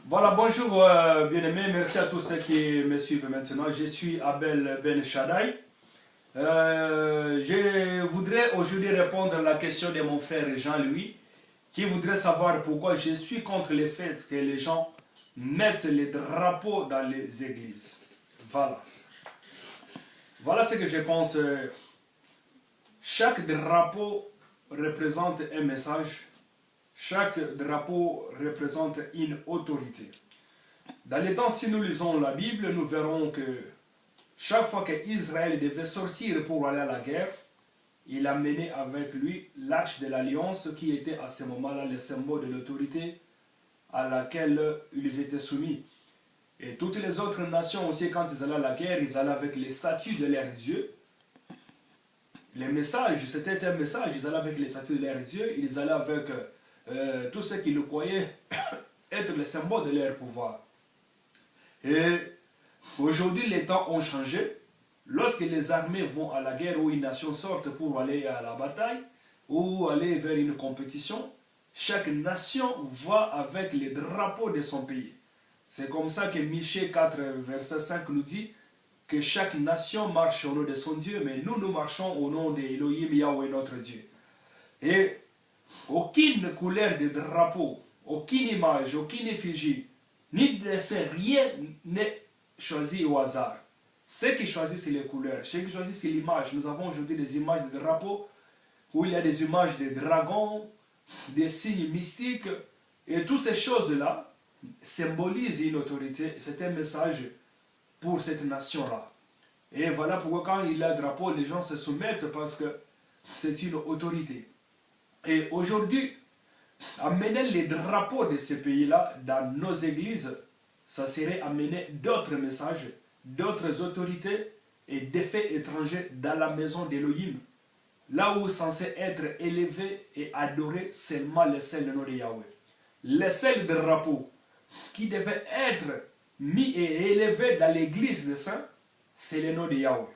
Voilà, bonjour bien-aimés, merci à tous ceux qui me suivent maintenant. Je suis Abel Ben Shaddai. Je voudrais aujourd'hui répondre à la question de mon frère Jean-Louis, qui voudrait savoir pourquoi je suis contre le fait que les gens mettent les drapeaux dans les églises. Voilà. Voilà ce que je pense. Chaque drapeau représente un message. Chaque drapeau représente une autorité. Dans les temps, si nous lisons la Bible, nous verrons que chaque fois qu'Israël devait sortir pour aller à la guerre, il a mené avec lui l'arche de l'alliance qui était à ce moment-là le symbole de l'autorité à laquelle ils étaient soumis. Et toutes les autres nations aussi, quand ils allaient à la guerre, ils allaient avec les statues de leur Dieu. Les messages, c'était un message, ils allaient avec les statues de leur Dieu, ils allaient avec tous ceux qui le croyaient être le symbole de leur pouvoir. Et aujourd'hui, les temps ont changé. Lorsque les armées vont à la guerre ou une nation sorte pour aller à la bataille ou aller vers une compétition, chaque nation va avec les drapeaux de son pays. C'est comme ça que Michée 4, verset 5 nous dit que chaque nation marche au nom de son Dieu, mais nous, nous marchons au nom d'Elohim Yahweh, notre Dieu. Et aucune couleur de drapeau, aucune image, aucune effigie, ni dessin, rien n'est choisi au hasard. Ce qui choisit, c'est les couleurs. Ce qui choisit, c'est l'image. Nous avons aujourd'hui des images de drapeaux où il y a des images de dragons, des signes mystiques. Et toutes ces choses-là symbolisent une autorité. C'est un message pour cette nation-là. Et voilà pourquoi quand il y a un drapeau, les gens se soumettent parce que c'est une autorité. Et aujourd'hui, amener les drapeaux de ces pays-là dans nos églises, ça serait amener d'autres messages, d'autres autorités et d'effets étrangers dans la maison d'Elohim, là où censé être élevé et adoré seulement le seul nom de Yahweh. Le seul drapeau qui devait être mis et élevé dans l'église des saints, c'est le nom de Yahweh.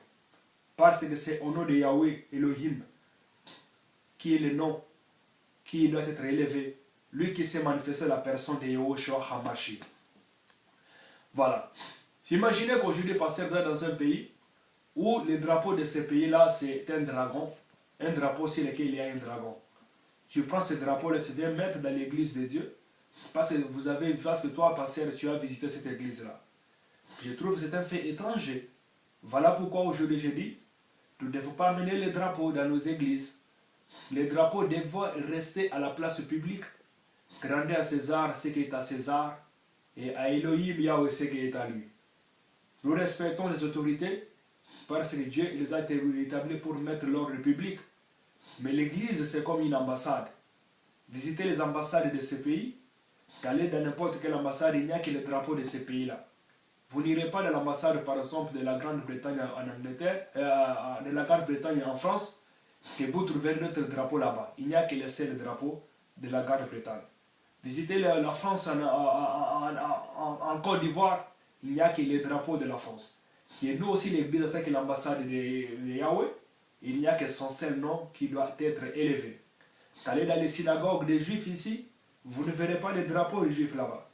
Parce que c'est au nom de Yahweh, Elohim, qui est le nom qui doit être élevé. Lui qui s'est manifesté la personne de Yahushua Hamashi. Voilà. Imaginez qu'aujourd'hui, pasteur dans un pays où le drapeau de ce pays-là, c'est un dragon. Un drapeau sur lequel il y a un dragon. Tu prends ce drapeau-là, tu viens mettre dans l'église de Dieu. Parce que toi, pasteur, tu as visité cette église-là. Je trouve que c'est un fait étranger. Voilà pourquoi aujourd'hui je dis, nous ne devons pas amener les drapeaux dans nos églises. Les drapeaux doivent rester à la place publique. Rendez à César ce qui est à César et à Elohim Yahweh ce qui est à lui. Nous respectons les autorités parce que Dieu les a établis pour mettre l'ordre public. Mais l'église c'est comme une ambassade. Visitez les ambassades de ces pays. Allez dans n'importe quelle ambassade, il n'y a que les drapeaux de ces pays-là. Vous n'irez pas dans l'ambassade par exemple de la Grande-Bretagne en Angleterre, de la Grande-Bretagne en France, que vous trouverez notre drapeau là-bas. Il n'y a que le seul drapeau de la Grande-Bretagne. Visitez la France en Côte d'Ivoire, il n'y a que les drapeaux de la France. Et nous aussi, l'Église, en tant que l'ambassade de Yahweh, il n'y a que son seul nom qui doit être élevé. Allez dans les synagogues des Juifs ici, vous ne verrez pas les drapeaux des Juifs là-bas.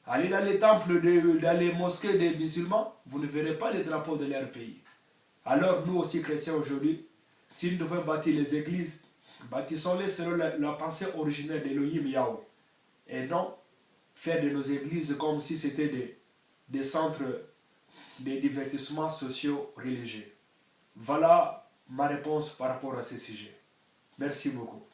Allez dans les temples, dans les mosquées des musulmans, vous ne verrez pas les drapeaux de leur pays. Alors nous aussi, chrétiens aujourd'hui, si nous devons bâtir les églises, bâtissons-les selon la pensée originelle d'Elohim Yahweh. Et non faire de nos églises comme si c'était des centres de divertissements sociaux religieux. Voilà ma réponse par rapport à ce sujet. Merci beaucoup.